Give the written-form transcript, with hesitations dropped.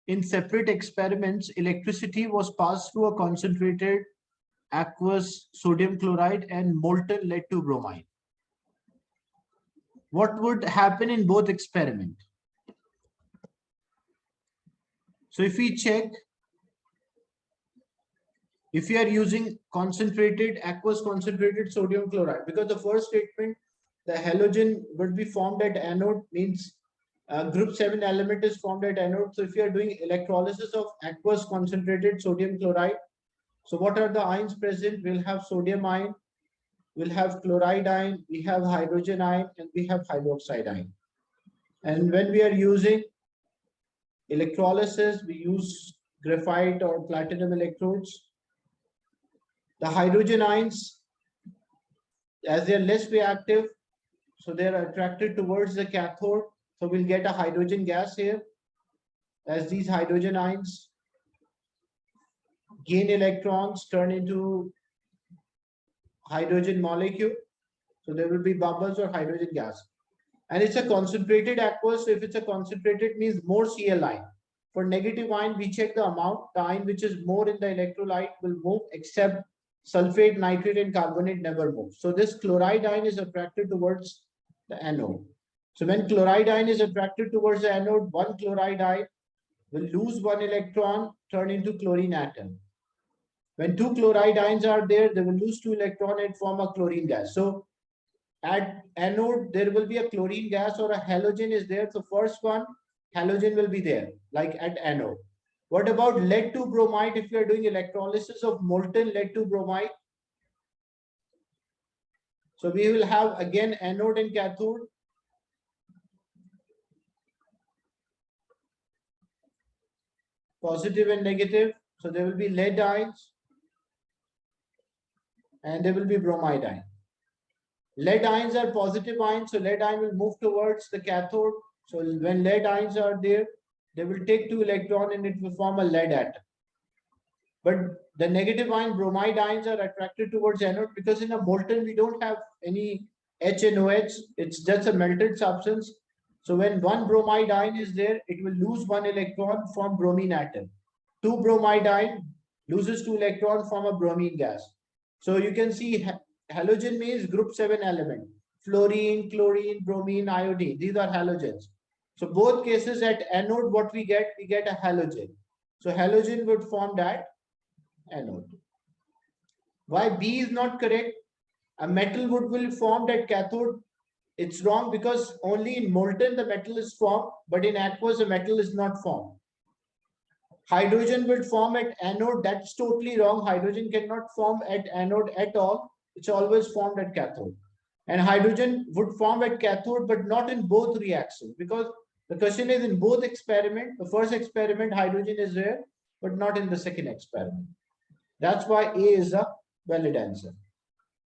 in separate experiments, electricity was passed through a concentrated aqueous sodium chloride and molten lead to bromide. What would happen in both experiments? So if we check, if you are using concentrated aqueous concentrated sodium chloride, because the first statement, the halogen would be formed at anode, means group 7 element is formed at anode. So if you are doing electrolysis of aqueous concentrated sodium chloride, so what are the ions present? We'll have sodium ion, we'll have chloride ion, we have hydrogen ion, and we have hydroxide ion. And when we are using electrolysis, we use graphite or platinum electrodes. The hydrogen ions, as they are less reactive, so they are attracted towards the cathode. So we'll get a hydrogen gas here, as these hydrogen ions gain electrons, turn into hydrogen molecule. So there will be bubbles or hydrogen gas. And it's a concentrated aqueous. So if it's a concentrated, means more Cl ion. For negative ion, we check the amount. The ion which is more in the electrolyte will move, except sulfate, nitrate, and carbonate never move. So this chloride ion is attracted towards the anode. So when chloride ion is attracted towards the anode, one chloride ion will lose one electron, turn into chlorine atom. When two chloride ions are there, they will lose two electrons and form a chlorine gas. So at anode, there will be a chlorine gas or a halogen is there. So first one, halogen will be there, like at anode. What about lead to bromide? If you are doing electrolysis of molten lead to bromide, so we will have again anode and cathode. Positive and negative. So there will be lead ions and there will be bromide ion. Lead ions are positive ions, so lead ion will move towards the cathode. So when lead ions are there, they will take two electrons and it will form a lead atom. But the negative ion bromide ions are attracted towards anode, because in a molten we don't have any H and OH, it's just a melted substance. So when one bromide ion is there, it will lose one electron, form bromine atom. Two bromide ion loses two electrons, form a bromine gas. So you can see halogen means group 7 element. Fluorine, chlorine, bromine, iodine. These are halogens. So both cases at anode, what we get a halogen. So halogen would form that anode. Why B is not correct? A metal would will formed at cathode. It's wrong, because only in molten the metal is formed, but in aqueous the metal is not formed. Hydrogen will form at anode. That's totally wrong. Hydrogen cannot form at anode at all. It's always formed at cathode. And hydrogen would form at cathode, but not in both reactions, because the question is in both experiment. The first experiment, hydrogen is there, but not in the second experiment. That's why A is a valid answer.